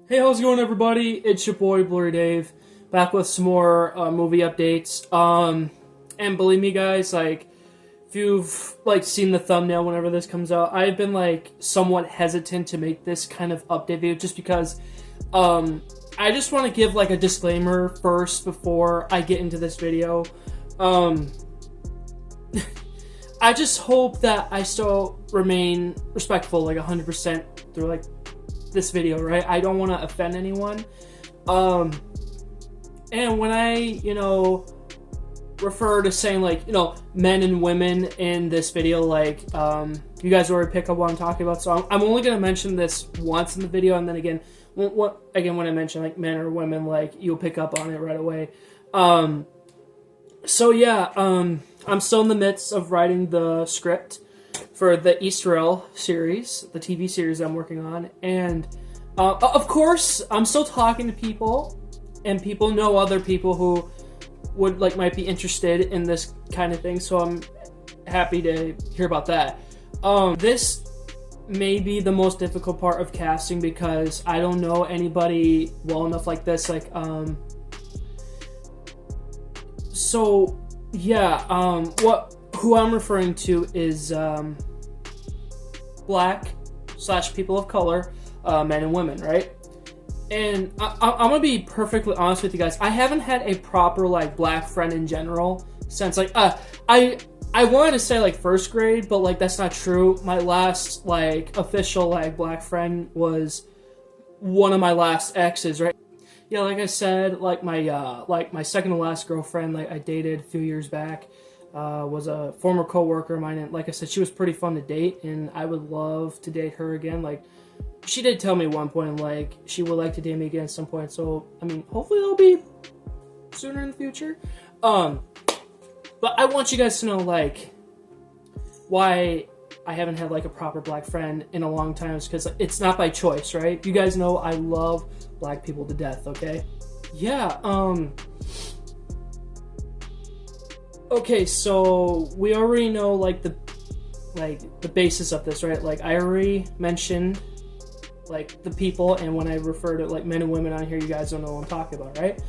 Hey, how's it going, everybody? It's your boy Blu-rayDave, back with some more movie updates. And believe me, guys, like, if you've seen the thumbnail whenever this comes out, I've been somewhat hesitant to make this kind of update video just because I just want to give a disclaimer first before I get into this video. I just hope that I still remain respectful 100% through this video, right? I don't want to offend anyone. And when I, refer to saying men and women in this video, you guys already pick up what I'm talking about. So I'm only going to mention this once in the video, and then again when I mention men or women, you'll pick up on it right away. So yeah, I'm still in the midst of writing the script for the Easter series, the TV series I'm working on, and of course I'm still talking to people, and people know other people who would might be interested in this kind of thing, so I'm happy to hear about that. This may be the most difficult part of casting because I don't know anybody well enough like this, so yeah, who I'm referring to is black / people of color, men and women, right? And I'm gonna be perfectly honest with you guys. I haven't had a proper black friend in general since I wanted to say first grade, but that's not true. My last official black friend was one of my last exes, right? Yeah, like I said, my second to last girlfriend I dated a few years back was a former coworker of mine, and like I said, she was pretty fun to date, and I would love to date her again. She did tell me at one point she would like to date me again at some point, so I mean, hopefully it'll be sooner in the future. But I want you guys to know why I haven't had a proper black friend in a long time, is because it's not by choice, right? You guys know I love black people to death, okay? Yeah, okay, so we already know the basis of this, right? I already mentioned the people, and when I refer to men and women on here, you guys don't know what I'm talking about, right?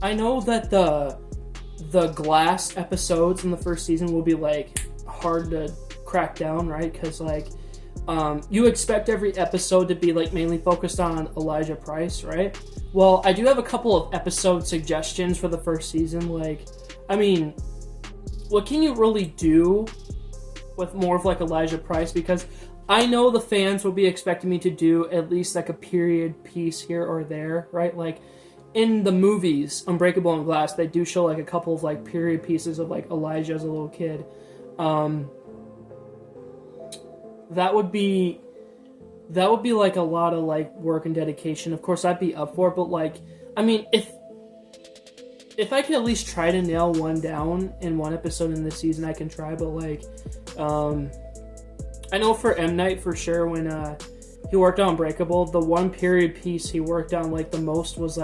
I know that the Glass episodes in the first season will be hard to crack down, right? Because you expect every episode to be mainly focused on Elijah Price, right? Well, I do have a couple of episode suggestions for the first season. I mean, what can you really do with more of Elijah Price? Because I know the fans will be expecting me to do at least a period piece here or there, right? In the movies, Unbreakable and Glass, they do show a couple of period pieces of Elijah as a little kid. That would be a lot of work and dedication. Of course, I'd be up for it, but I mean, if I could at least try to nail one down in one episode in this season, I can try. But I know for M. Night for sure, when he worked on Unbreakable, the one period piece he worked on the most was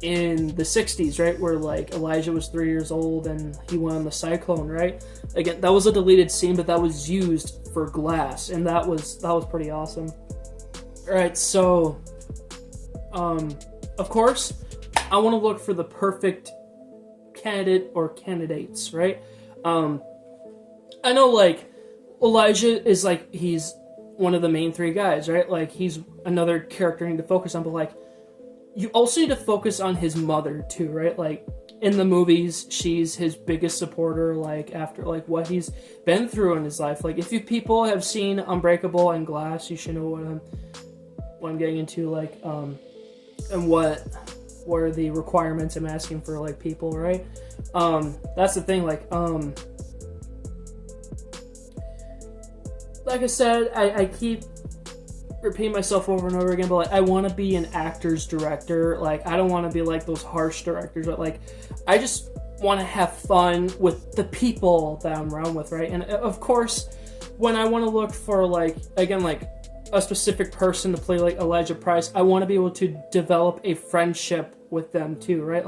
in the 60s, right, where Elijah was 3 years old and he went on the cyclone, right? Again, that was a deleted scene, but that was used for Glass, and that was pretty awesome. All right, so of course I want to look for the perfect candidate or candidates, right? I know Elijah is he's one of the main three guys, right? He's another character you need to focus on, but you also need to focus on his mother too, right? In the movies, she's his biggest supporter, after what he's been through in his life. If you people have seen Unbreakable and Glass, you should know what I'm getting into, and what are the requirements I'm asking for people, right? That's the thing, like I said, I keep repeating myself over and over again, but I want to be an actor's director. I don't want to be those harsh directors, but I just want to have fun with the people that I'm around with, right? And of course, when I want to look for again a specific person to play Elijah Price, I want to be able to develop a friendship with them too, right?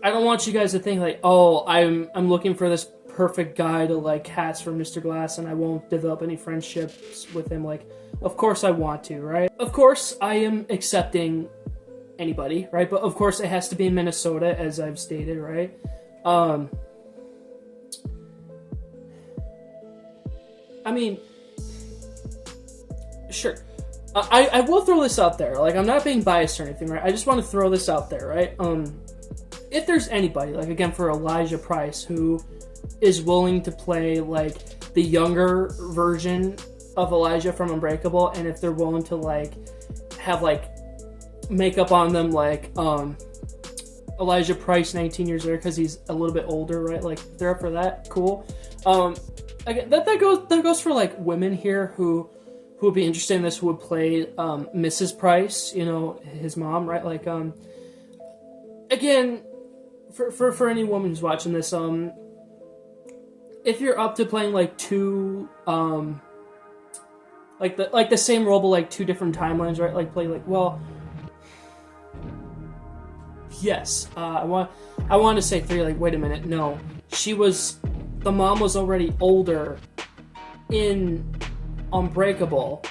I don't want you guys to think oh, I'm looking for this perfect guy to cast for Mr. Glass, and I won't develop any friendships with him. Of course I want to, right? Of course I am accepting anybody, right? But of course it has to be in Minnesota, as I've stated, right? I mean, sure. I will throw this out there. Like, I'm not being biased or anything, right? I just want to throw this out there, right? If there's anybody, like, again, for Elijah Price, who is willing to play, like, the younger version of Elijah from Unbreakable, and if they're willing to, like, have, like, makeup on them, like, Elijah Price 19 years later, because he's a little bit older, right? Like, if they're up for that, cool. Again, that goes for, like, women here who would be interested in this, who would play Mrs. Price, you know, his mom, right? Like, again, for any woman who's watching this, if you're up to playing like two, like the same role but like two different timelines, right? Like play like, well, yes, I want to say three. Like, wait a minute, no, the mom was already older in Unbreakable,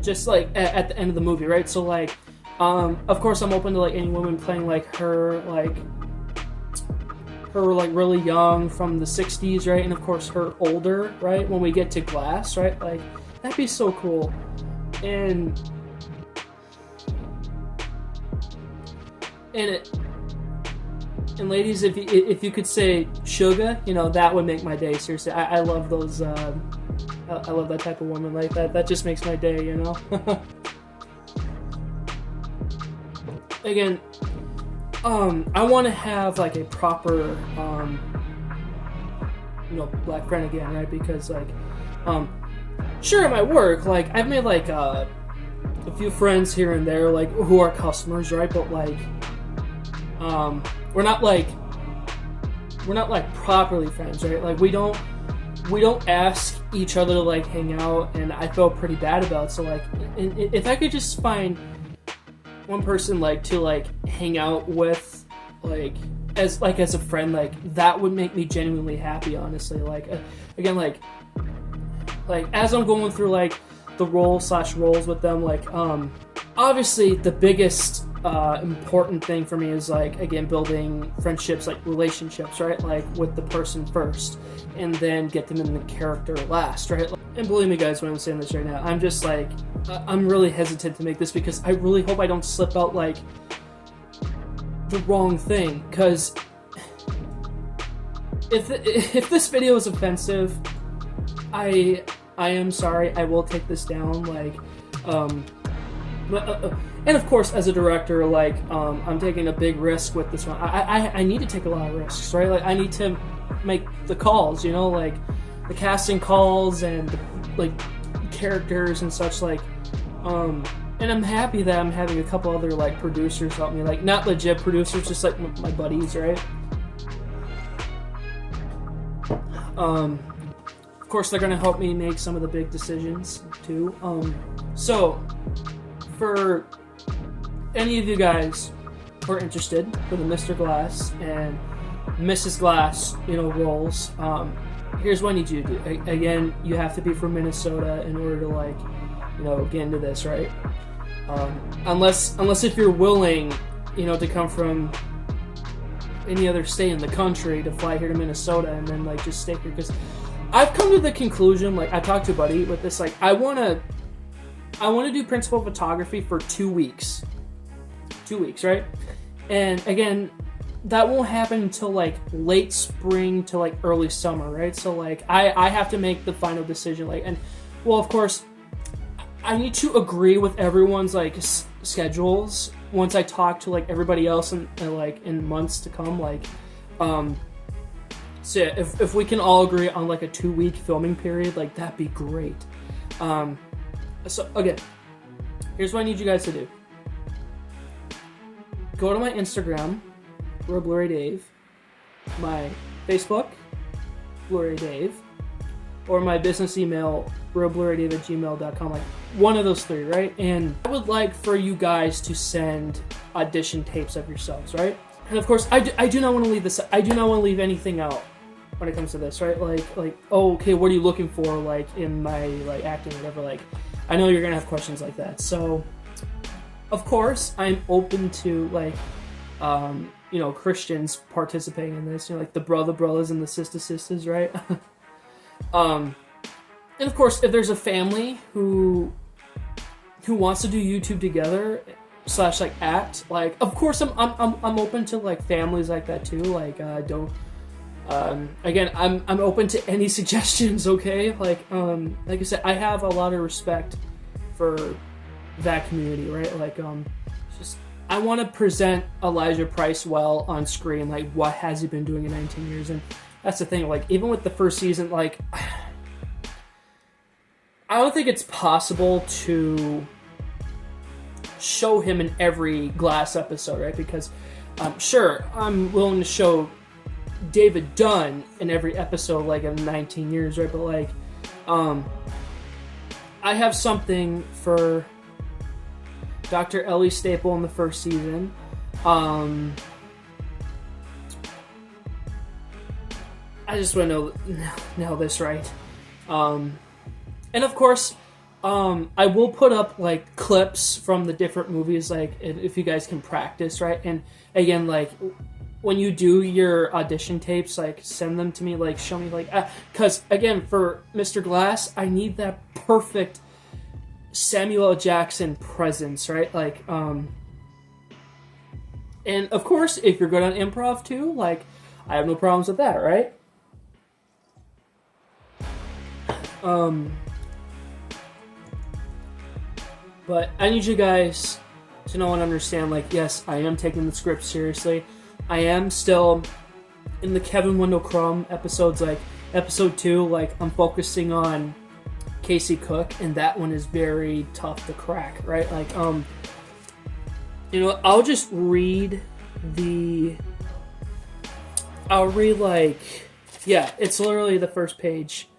just like at the end of the movie, right? So like, of course I'm open to like any woman playing like her really young from the 60s, right? And of course her older, right? When we get to Glass, right? Like, that'd be so cool. And ladies, if you could say Suga, you know, that would make my day. Seriously, I love those. I love that type of woman like that. That just makes my day, you know. Again, I want to have like a proper, black friend again, right? Because like, sure, at my work, like I've made like a few friends here and there, like who are customers, right? But like, we're not like properly friends, right? Like we don't ask each other to like hang out, and I felt pretty bad about it. So like, if I could just find one person like to like hang out with, like as a friend, like that would make me genuinely happy, honestly. Like again, like as I'm going through like the roles with them, like obviously the biggest important thing for me is like, again, building friendships, like relationships, right? Like with the person first, and then get them in the character last, right? And believe me, guys, when I'm saying this right now, I'm just like, I'm really hesitant to make this because I really hope I don't slip out like the wrong thing. Because if this video is offensive, I am sorry. I will take this down. Like, and of course, as a director, like, I'm taking a big risk with this one. I need to take a lot of risks, right? Like, I need to make the calls, you know, like the casting calls and like characters and such, like, and I'm happy that I'm having a couple other like producers help me, like not legit producers, just like my buddies, right? Of course, they're gonna help me make some of the big decisions too. So for any of you guys who are interested for the Mr. Glass and Mrs. Glass, you know, roles, here's what I need you to do. Again, you have to be from Minnesota in order to, like, you know, get into this, right? Unless if you're willing, you know, to come from any other state in the country to fly here to Minnesota and then like just stay here. Because I've come to the conclusion, like I talked to a buddy with this, like I want to do principal photography for 2 weeks. 2 weeks, right? And again, that won't happen until like late spring to like early summer, right? So like I have to make the final decision, like, and well, of course I need to agree with everyone's like schedules once I talk to like everybody else in like in months to come, like so yeah, if we can all agree on like a 2-week filming period, like that'd be great. So again, here's what I need you guys to do. Go to my Instagram, Blu-rayDave, my Facebook, Blu-rayDave, or my business email, blueraydave@gmail.com, like one of those three, right? And I would like for you guys to send audition tapes of yourselves, right? And of course, I do not want to leave this. I do not want to leave anything out when it comes to this, right? Like, oh, okay, what are you looking for, like in my like acting, or whatever? Like, I know you're gonna have questions like that. So, of course, I'm open to like, Christians participating in this. Like the brothers and the sisters, right? And of course, if there's a family who wants to do YouTube together / like act, like of course I'm open to like families like that too. Like again, I'm open to any suggestions. Okay, like I said, I have a lot of respect for that community, right? Like just I want to present Elijah Price well on screen. Like what has he been doing in 19 years? And that's the thing. Like even with the first season, like I don't think it's possible to show him in every Glass episode, right? Because sure, I'm willing to show David Dunn in every episode, like in 19 years, right? But like, I have something for Dr. Ellie Staple in the first season. I just want to nail this right. And of course, I will put up like clips from the different movies, like if you guys can practice, right? And again, like when you do your audition tapes, like send them to me, like show me, like because again, for Mr. Glass, I need that perfect Samuel L. Jackson presence, right? Like, and of course, if you're good on improv too, like I have no problems with that, right? But I need you guys to know and understand, like, yes, I am taking the script seriously. I am still in the Kevin Wendell Crumb episodes, like episode 2, like I'm focusing on Casey Cook, and that one is very tough to crack, right? Like, I'll just read it's literally the first page.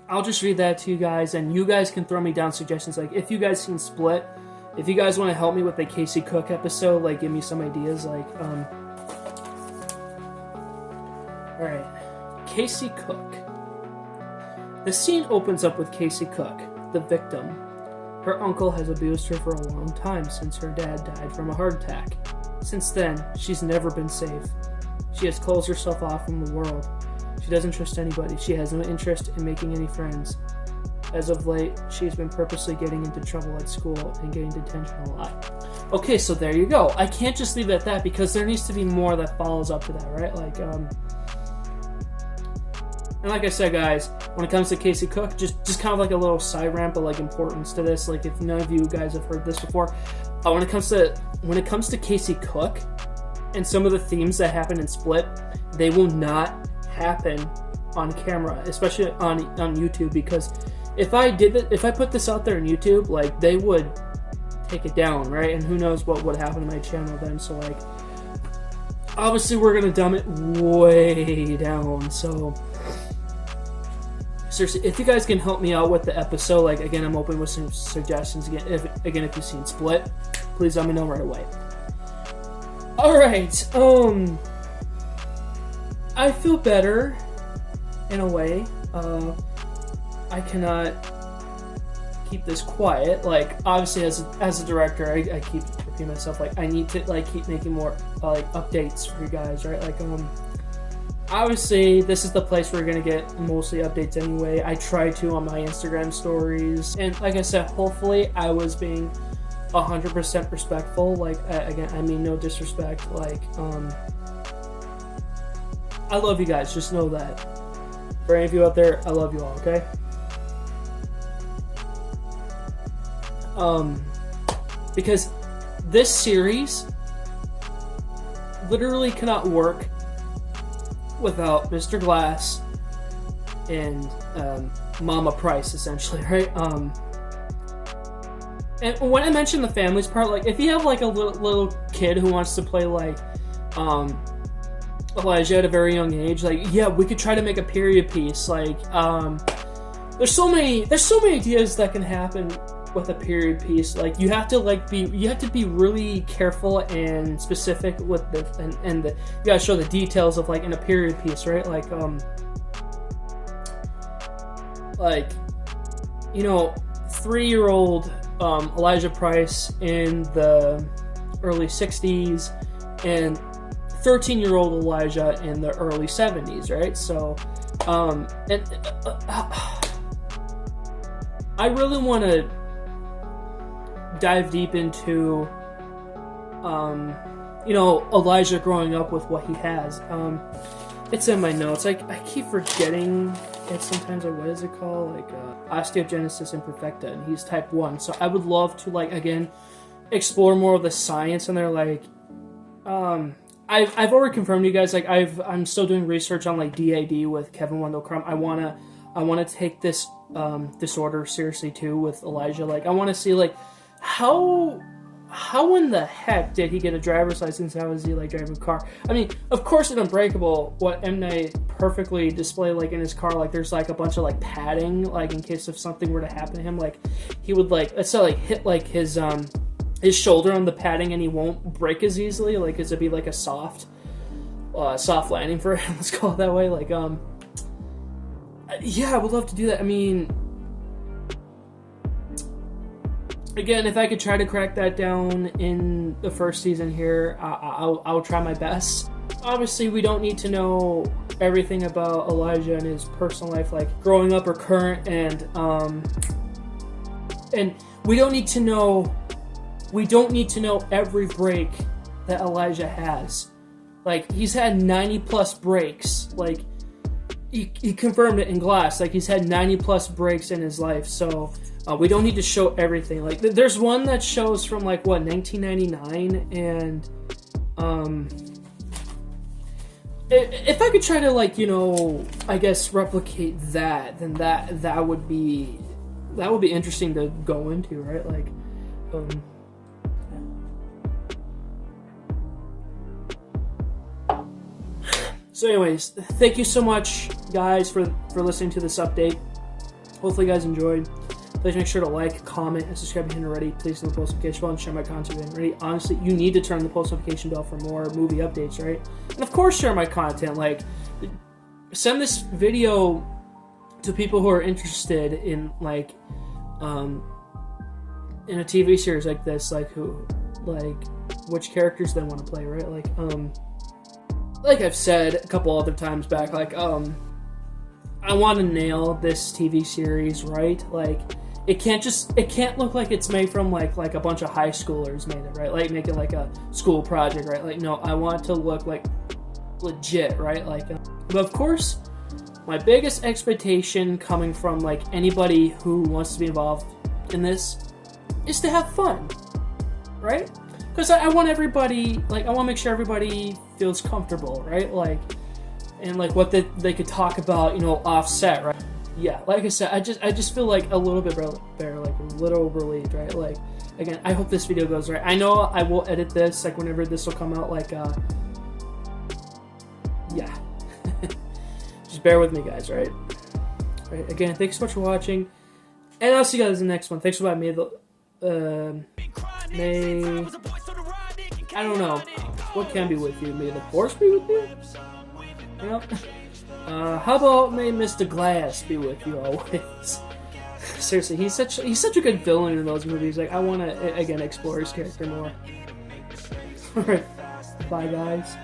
I'll just read that to you guys, and you guys can throw me down suggestions. Like, if you guys seen Split, if you guys want to help me with the Casey Cook episode, like, give me some ideas. Like, alright. Casey Cook. The scene opens up with Casey Cook, the victim. Her uncle has abused her for a long time since her dad died from a heart attack. Since then, she's never been safe. She has closed herself off from the world. She doesn't trust anybody. She has no interest in making any friends. As of late, she's been purposely getting into trouble at school and getting detention a lot. Okay, so there you go. I can't just leave it at that because there needs to be more that follows up to that, right? Like, and like I said, guys, when it comes to Casey Cook, just kind of like a little side rant, but like importance to this. Like, if none of you guys have heard this before, when it comes to Casey Cook and some of the themes that happen in Split, they will not happen on camera, especially on YouTube, because if I put this out there on YouTube, like, they would take it down, right? And who knows what would happen to my channel then. So like, obviously we're gonna dumb it way down. So seriously, if you guys can help me out with the episode, like, again, I'm open with some suggestions. If you've seen Split, please let me know right away. Alright, I feel better in a way. I cannot keep this quiet. Like, obviously, as a director, I keep repeating myself. Like, I need to like keep making more like updates for you guys, right? Like, obviously, this is the place where you're gonna get mostly updates anyway. I try to on my Instagram stories, and like I said, hopefully, I was being 100% respectful. Like, again, I mean no disrespect. Like, I love you guys. Just know that. For any of you out there, I love you all, okay? Because this series literally cannot work without Mr. Glass and Mama Price, essentially, right? And when I mentioned the families part, like, if you have like a little kid who wants to play like Elijah at a very young age, like, yeah, we could try to make a period piece. Like, there's so many ideas that can happen with a period piece. Like, you have to be really careful and specific with you gotta show the details of, like, in a period piece, right? Like you know, 3-year-old Elijah Price in the early 60s and 13-year-old Elijah in the early 70s, right? So, I really want to dive deep into, you know, Elijah growing up with what he has. It's in my notes. I keep forgetting it sometimes. Like, what is it called? Like osteogenesis imperfecta, and he's type 1. So I would love to, like, again, explore more of the science in there. Like, I've already confirmed to you guys. Like, I'm still doing research on like DAD with Kevin Wendell Crumb. I wanna take this disorder seriously too with Elijah. Like, I want to see like how in the heck did he get a driver's license? How is he like driving a car? I mean, of course, in Unbreakable, what M. Night perfectly displayed like in his car, like there's like a bunch of like padding, like in case if something were to happen to him, like he would like, let's say, like hit like his shoulder on the padding and he won't break as easily. Like, it'd be like a soft landing for him. Let's call it that way. Like, yeah, I would love to do that. I mean, again, if I could try to crack that down in the first season here, I'll try my best. Obviously, we don't need to know everything about Elijah and his personal life, like growing up or current, and we don't need to know every break that Elijah has. Like, he's had 90 plus breaks. Like, he confirmed it in Glass. Like, he's had 90 plus breaks in his life. So we don't need to show everything. Like, there's one that shows from like what, 1999, and if I could try to, like, you know, I guess replicate that, then that would be interesting to go into, right? Like, so anyways, thank you so much, guys, for listening to this update. Hopefully you guys enjoyed. Please make sure to like, comment, and subscribe if you haven't already. Please hit the post notification bell and share my content if you haven't already. Honestly, you need to turn the post notification bell for more movie updates, right? And of course, share my content. Like, send this video to people who are interested in, like, in a TV series like this, like which characters they want to play, right? Like I've said a couple other times back, like, I want to nail this TV series, right? Like, it can't look like it's made from like a bunch of high schoolers made it, right? Like, make it like a school project, right? Like, no, I want it to look like legit, right? Like, but of course, my biggest expectation coming from like anybody who wants to be involved in this is to have fun, right? Because I want everybody, like, I want to make sure everybody feels comfortable, right? Like, and like what they could talk about, you know, offset, right? Yeah, like I said, I just feel like a little bit better, like a little relieved, right? Like, again, I hope this video goes right. I know I will edit this, like, whenever this will come out, like, yeah. Just bear with me, guys, right? Right, again, thanks so much for watching, and I'll see you guys in the next one. Thanks for letting me, I don't know, what can be with you? May the force be with you? You know? How about may Mr. Glass be with you always? Seriously, he's such a good villain in those movies. Like, I want to, again, explore his character more. Alright, bye guys.